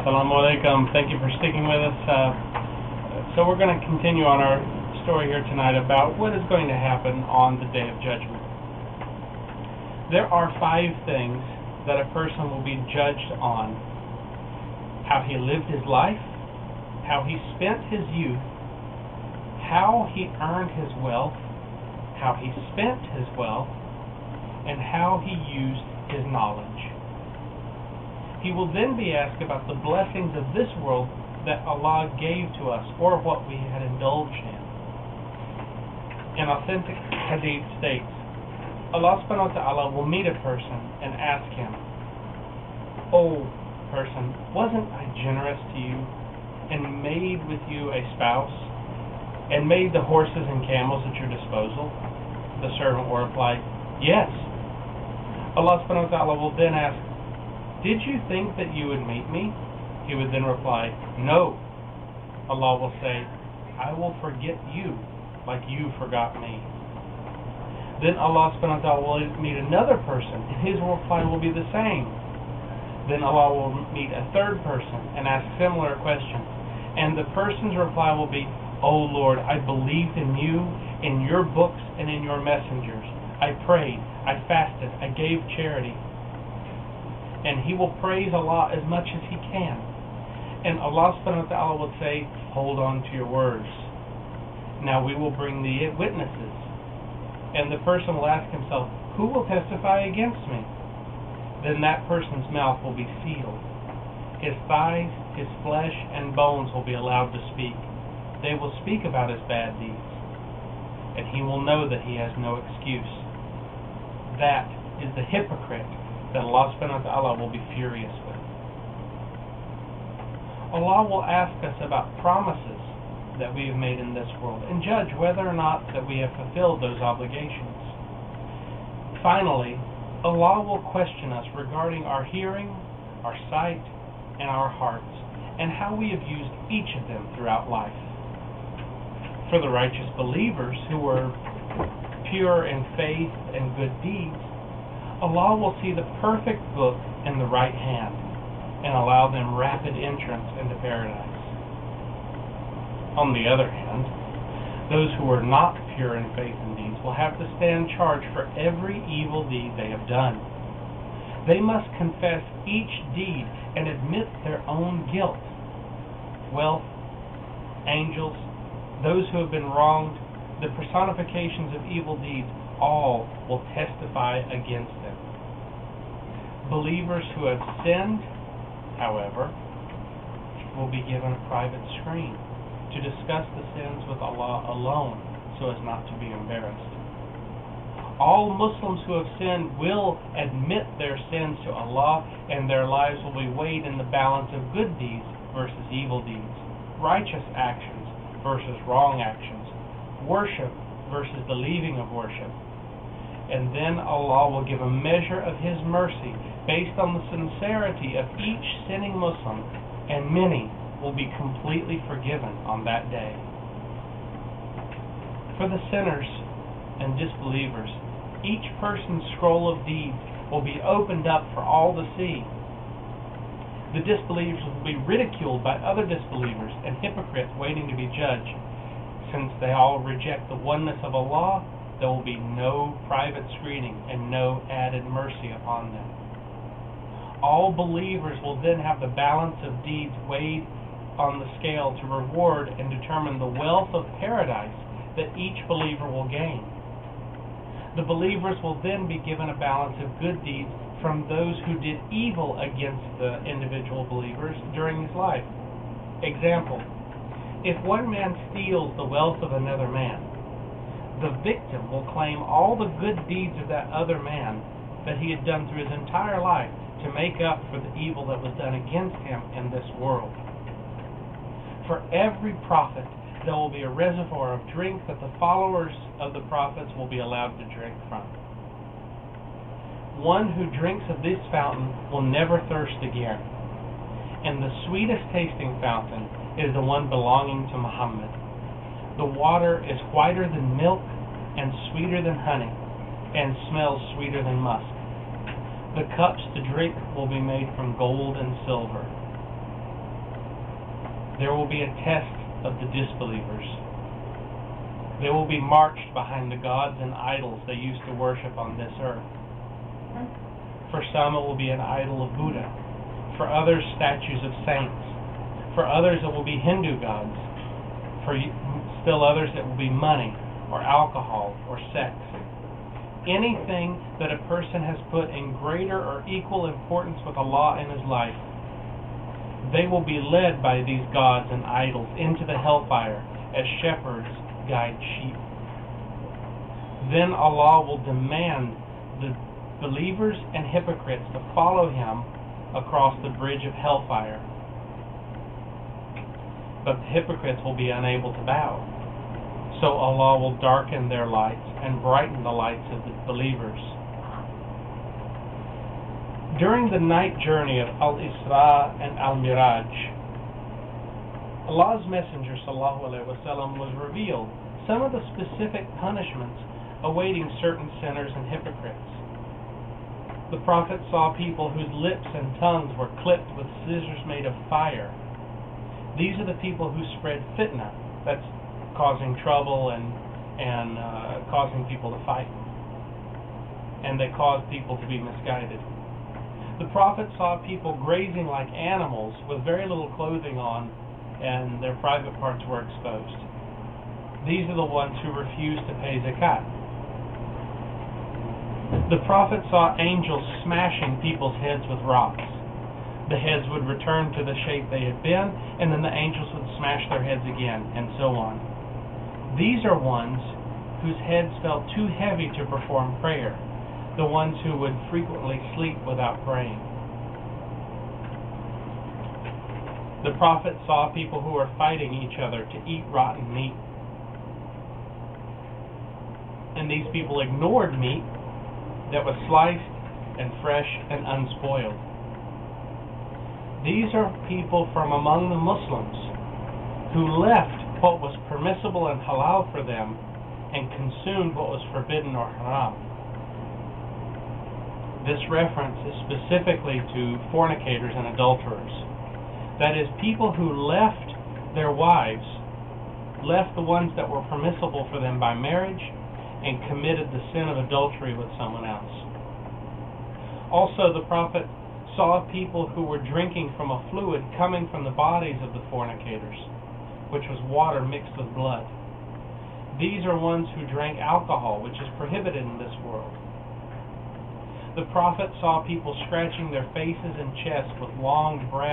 Assalamu alaikum. Thank you for sticking with us. So we're going to continue on our story here tonight about what is going to happen on the Day of Judgment. There are 5 things that a person will be judged on: how he lived his life, how he spent his youth, how he earned his wealth, how he spent his wealth, and how he used his knowledge. He will then be asked about the blessings of this world that Allah gave to us, or what we had indulged in. An authentic hadith states, Allah subhanahu wa ta'ala will meet a person and ask him, "Oh person, wasn't I generous to you and made with you a spouse and made the horses and camels at your disposal?" The servant will reply, "Yes." Allah subhanahu wa ta'ala will then ask, "Did you think that you would meet me?" He would then reply, "No." Allah will say, "I will forget you like you forgot me." Then Allah subhanahu wa ta'ala will meet another person, and his reply will be the same. Then Allah will meet a third person and ask similar questions, and the person's reply will be, "Oh Lord, I believed in you, in your books, and in your messengers. I prayed, I fasted, I gave charity." And he will praise Allah as much as he can. And Allah subhanahu wa ta'ala will say, "Hold on to your words. Now we will bring the witnesses." And the person will ask himself, "Who will testify against me?" Then that person's mouth will be sealed. His thighs, his flesh, and bones will be allowed to speak. They will speak about his bad deeds. And he will know that he has no excuse. That is the hypocrite that Allah subhanahu wa ta'ala will be furious with. Allah will ask us about promises that we have made in this world and judge whether or not that we have fulfilled those obligations. Finally, Allah will question us regarding our hearing, our sight, and our hearts, and how we have used each of them throughout life. For the righteous believers who were pure in faith and good deeds, Allah will see the perfect book in the right hand and allow them rapid entrance into paradise. On the other hand, those who are not pure in faith and deeds will have to stand charged for every evil deed they have done. They must confess each deed and admit their own guilt. Wealth, angels, those who have been wronged, the personifications of evil deeds, all will testify against them. Believers who have sinned, however, will be given a private screen to discuss the sins with Allah alone, so as not to be embarrassed. All Muslims who have sinned will admit their sins to Allah, and their lives will be weighed in the balance of good deeds versus evil deeds, righteous actions versus wrong actions, worship versus the leaving of worship. And then Allah will give a measure of His mercy based on the sincerity of each sinning Muslim, and many will be completely forgiven on that day. For the sinners and disbelievers, each person's scroll of deeds will be opened up for all to see. The disbelievers will be ridiculed by other disbelievers and hypocrites waiting to be judged. Since they all reject the oneness of Allah, there will be no private screening and no added mercy upon them. All believers will then have the balance of deeds weighed on the scale to reward and determine the wealth of paradise that each believer will gain. The believers will then be given a balance of good deeds from those who did evil against the individual believers during his life. Example: if one man steals the wealth of another man, the victim will claim all the good deeds of that other man that he had done through his entire life to make up for the evil that was done against him in this world. For every prophet, there will be a reservoir of drink that the followers of the prophets will be allowed to drink from. One who drinks of this fountain will never thirst again. And the sweetest tasting fountain is the one belonging to Muhammad. The water is whiter than milk and sweeter than honey, and smells sweeter than musk. The cups to drink will be made from gold and silver. There will be a test of the disbelievers. They will be marched behind the gods and idols they used to worship on this earth. For some, it will be an idol of Buddha. For others, statues of saints. For others, it will be Hindu gods. For still others, it will be money, or alcohol, or sex. Anything that a person has put in greater or equal importance with Allah in his life, they will be led by these gods and idols into the hellfire as shepherds guide sheep. Then Allah will demand the believers and hypocrites to follow him across the bridge of hellfire. But the hypocrites will be unable to bow. So Allah will darken their lights and brighten the lights of the believers. During the night journey of Al-Isra and Al-Miraj, Allah's Messenger ﷺ was revealed some of the specific punishments awaiting certain sinners and hypocrites. The Prophet saw people whose lips and tongues were clipped with scissors made of fire. These are the people who spread fitna, that's causing trouble and causing people to fight. And they cause people to be misguided. The Prophet saw people grazing like animals with very little clothing on, and their private parts were exposed. These are the ones who refused to pay zakat. The Prophet saw angels smashing people's heads with rocks. The heads would return to the shape they had been, and then the angels would smash their heads again, and so on. These are ones whose heads felt too heavy to perform prayer, the ones who would frequently sleep without praying. The Prophet saw people who were fighting each other to eat rotten meat. And these people ignored meat that was sliced and fresh and unspoiled. These are people from among the Muslims who left what was permissible and halal for them and consumed what was forbidden or haram. This reference is specifically to fornicators and adulterers. That is, people who left their wives, left the ones that were permissible for them by marriage, and committed the sin of adultery with someone else. Also, the Prophet saw people who were drinking from a fluid coming from the bodies of the fornicators, which was water mixed with blood. These are ones who drank alcohol, which is prohibited in this world. The Prophet saw people scratching their faces and chests with long brows